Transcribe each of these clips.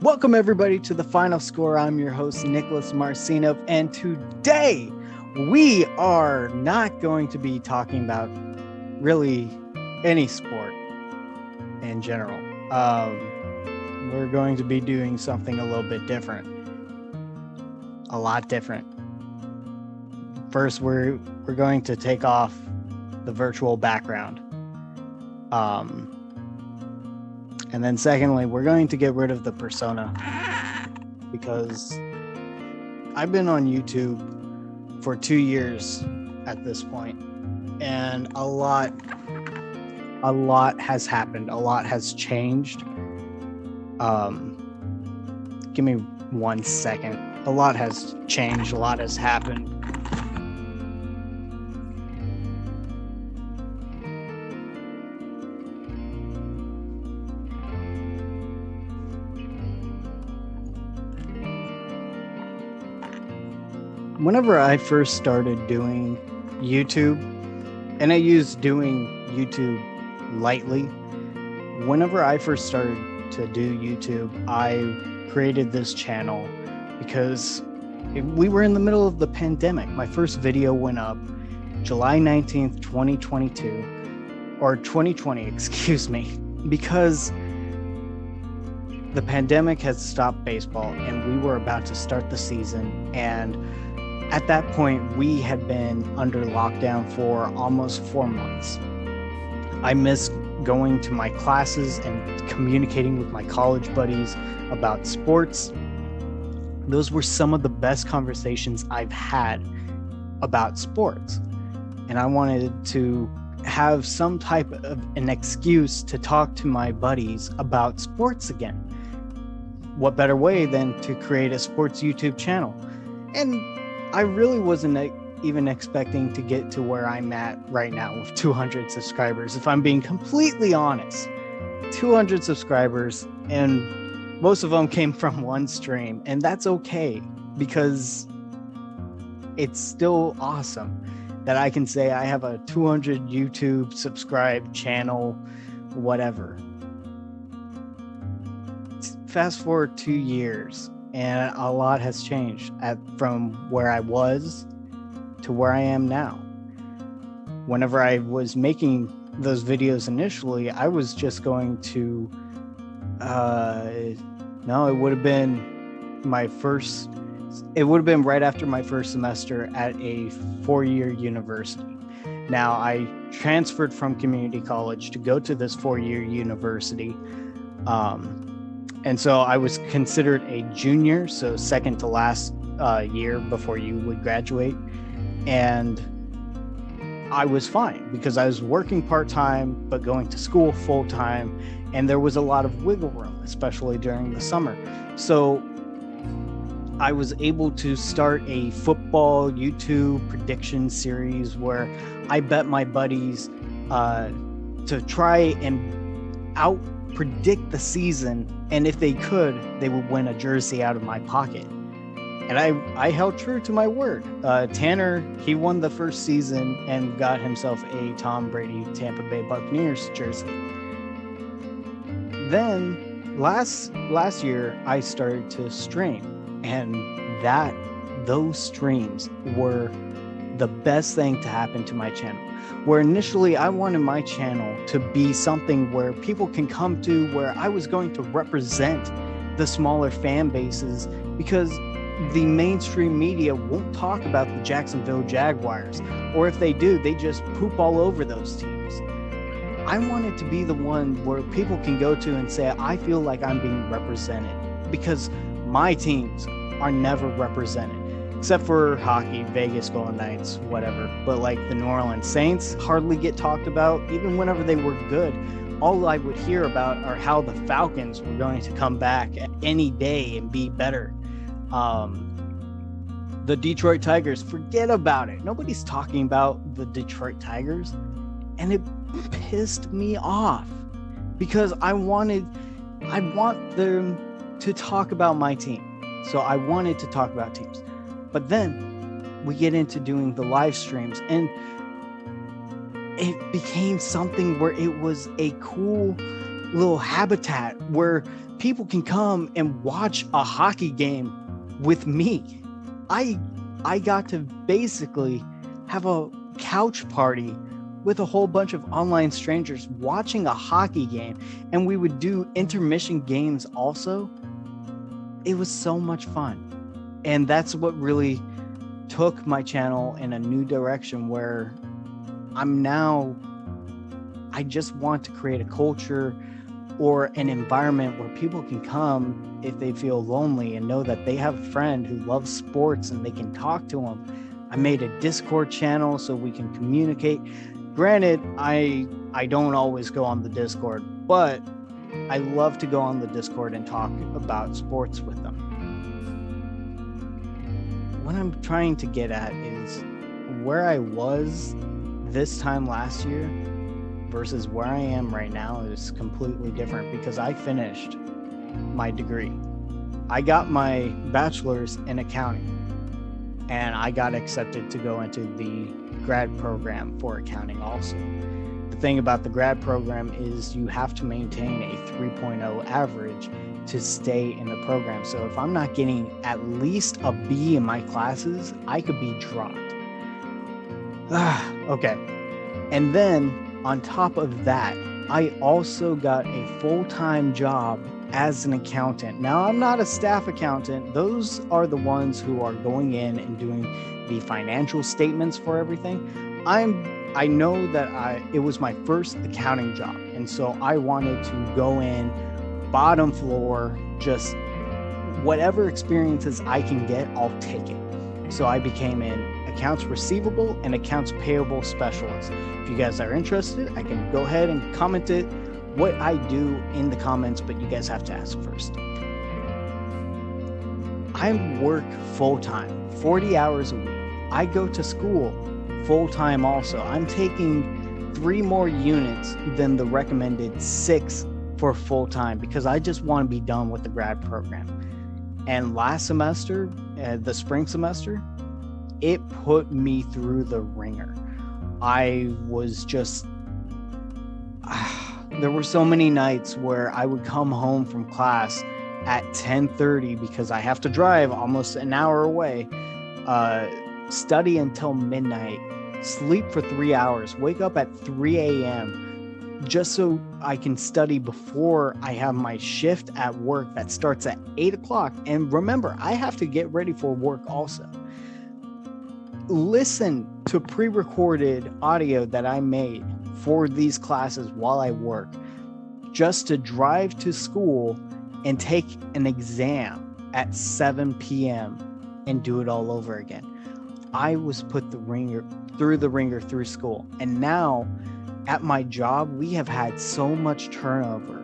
Welcome everybody to the final score. I'm your host, Nicholas Marcinov, and today we are not going to be talking about really any sport in general. We're going to be doing something a little bit different, a lot different. First, we're going to take off the virtual background. And then secondly, we're going to get rid of the persona because I've been on YouTube for 2 years at this point, and a lot has happened. A lot has changed. Give me 1 second. A lot has changed. A lot has happened. Whenever I first started doing YouTube, and I use doing YouTube lightly, whenever I first started to do YouTube, I created this channel because we were in the middle of the pandemic. My first video went up July 19th, 2022, or 2020, excuse me, because the pandemic had stopped baseball and we were about to start the season. And at that point, we had been under lockdown for almost 4 months. I missed going to my classes and communicating with my college buddies about sports. Those were some of the best conversations I've had about sports. And I wanted to have some type of an excuse to talk to my buddies about sports again. What better way than to create a sports YouTube channel? And I really wasn't even expecting to get to where I'm at right now with 200 subscribers. If I'm being completely honest, 200 subscribers, and most of them came from one stream, and that's okay because it's still awesome that I can say I have a 200 YouTube subscribed channel, whatever. Fast forward 2 years. And a lot has changed from where I was to where I am now. Whenever I was making those videos initially, I was just going to, it would have been right after my first semester at a 4-year university. Now, I transferred from community college to go to this 4-year university. And so I was considered a junior, so second to last year before you would graduate. And I was fine because I was working part-time, but going to school full-time. And there was a lot of wiggle room, especially during the summer. So I was able to start a football YouTube prediction series where I bet my buddies to try and predict the season, and if they could, they would win a jersey out of my pocket. And I held true to my word. Tanner, he won the first season and got himself a Tom Brady Tampa Bay Buccaneers jersey. Then last year I started to stream, and those streams were the best thing to happen to my channel. Where initially I wanted my channel to be something where people can come to, where I was going to represent the smaller fan bases, because the mainstream media won't talk about the Jacksonville Jaguars, or if they do, they just poop all over those teams. I wanted to be the one where people can go to and say, I feel like I'm being represented, because my teams are never represented. Except for hockey, Vegas Golden Knights, whatever. But like the New Orleans Saints hardly get talked about, even whenever they were good. All I would hear about are how the Falcons were going to come back any day and be better. The Detroit Tigers, forget about it. Nobody's talking about the Detroit Tigers. And it pissed me off because I want them to talk about my team. So I wanted to talk about teams. But then we get into doing the live streams, and it became something where it was a cool little habitat where people can come and watch a hockey game with me. I got to basically have a couch party with a whole bunch of online strangers watching a hockey game, and we would do intermission games also. It was so much fun. And that's what really took my channel in a new direction, where I just want to create a culture or an environment where people can come if they feel lonely and know that they have a friend who loves sports and they can talk to them. I made a Discord channel so we can communicate. Granted, I don't always go on the Discord, but I love to go on the Discord and talk about sports with them. What I'm trying to get at is where I was this time last year versus where I am right now is completely different, because I finished my degree. I got my bachelor's in accounting, and I got accepted to go into the grad program for accounting also. The thing about the grad program is you have to maintain a 3.0 average to stay in the program. So if I'm not getting at least a B in my classes, I could be dropped. Okay. And then on top of that, I also got a full-time job as an accountant. Now, I'm not a staff accountant. Those are the ones who are going in and doing the financial statements for everything. I know that it was my first accounting job, and so I wanted to go in bottom floor, just whatever experiences I can get, I'll take it. So I became an accounts receivable and accounts payable specialist. If you guys are interested, I can go ahead and comment it what I do in the comments, but you guys have to ask first. I work full-time, 40 hours a week. I go to school full-time also. I'm taking 3 more units than the recommended 6 for full-time, because I just want to be done with the grad program. And last semester, the spring semester, it put me through the ringer. I was just, there were so many nights where I would come home from class at 10:30 because I have to drive almost an hour away, study until midnight, sleep for 3 hours, wake up at 3 a.m., just so I can study before I have my shift at work that starts at 8 o'clock. And remember, I have to get ready for work also. Listen to pre-recorded audio that I made for these classes while I work, just to drive to school and take an exam at 7 p.m. and do it all over again. I was put through the ringer through school. And now at my job, we have had so much turnover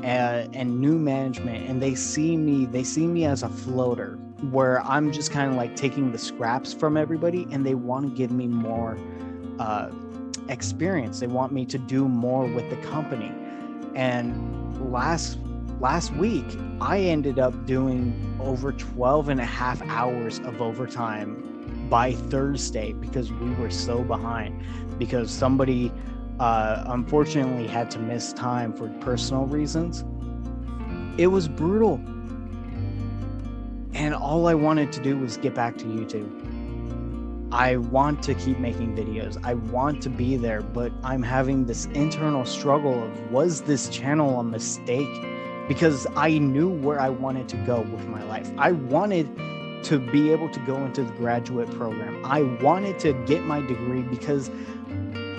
and new management, and they see me as a floater, where I'm just kind of like taking the scraps from everybody, and they want to give me more experience. They want me to do more with the company. And last week, I ended up doing over 12 and a half hours of overtime by Thursday, because we were so behind, because somebody unfortunately had to miss time for personal reasons. It was brutal. And all I wanted to do was get back to YouTube. I want to keep making videos. I want to be there, but I'm having this internal struggle of, was this channel a mistake? Because I knew where I wanted to go with my life. I wanted to be able to go into the graduate program. I wanted to get my degree, because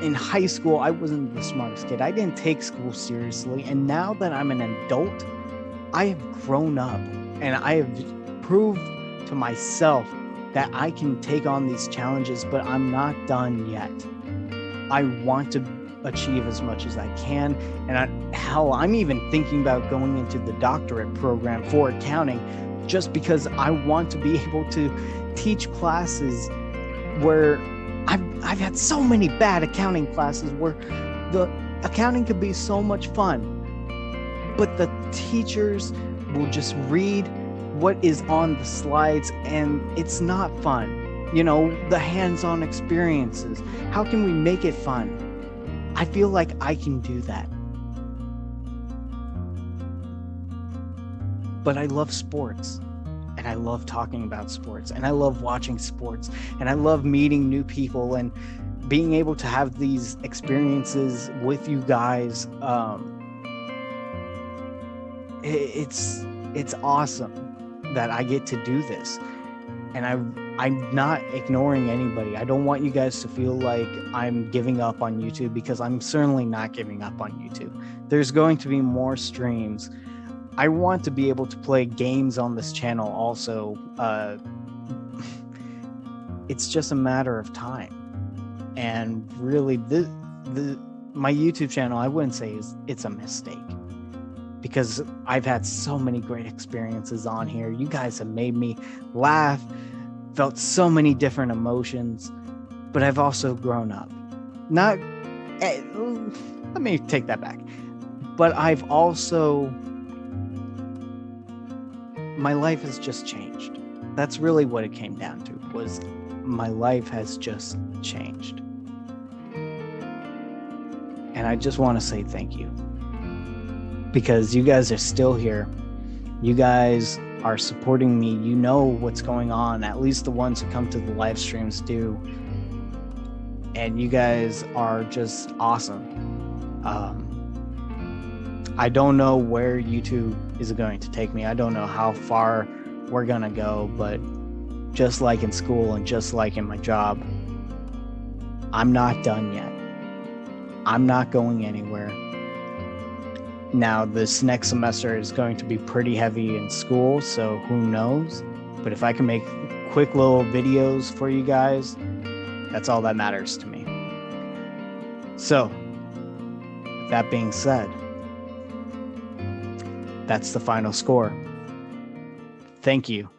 in high school, I wasn't the smartest kid. I didn't take school seriously. And now that I'm an adult, I have grown up, and I have proved to myself that I can take on these challenges, but I'm not done yet. I want to achieve as much as I can. And I'm even thinking about going into the doctorate program for accounting, just because I want to be able to teach classes where I've had so many bad accounting classes where the accounting could be so much fun, but the teachers will just read what is on the slides, and it's not fun. You know, the hands-on experiences. How can we make it fun? I feel like I can do that. but I love sports, and I love talking about sports, and I love watching sports, and I love meeting new people and being able to have these experiences with you guys. It's awesome that I get to do this, and I'm not ignoring anybody. I don't want you guys to feel like I'm giving up on YouTube, because I'm certainly not giving up on YouTube. There's going to be more streams. I want to be able to play games on this channel also. It's just a matter of time. And really, my YouTube channel, I wouldn't say it's a mistake, because I've had so many great experiences on here. You guys have made me laugh, felt so many different emotions, but I've also grown up. Let me take that back. But I've also, my life has just changed. That's really what it came down to, was my life has just changed. And I just want to say thank you, because you guys are still here. You guys are supporting me. You know what's going on. At least the ones who come to the live streams do. And you guys are just awesome. I don't know where YouTube is going to take me. I don't know how far we're gonna go, but just like in school and just like in my job, I'm not done yet. I'm not going anywhere. Now, this next semester is going to be pretty heavy in school, so who knows? But if I can make quick little videos for you guys, that's all that matters to me. So, with that being said, that's the final score. Thank you,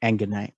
and good night.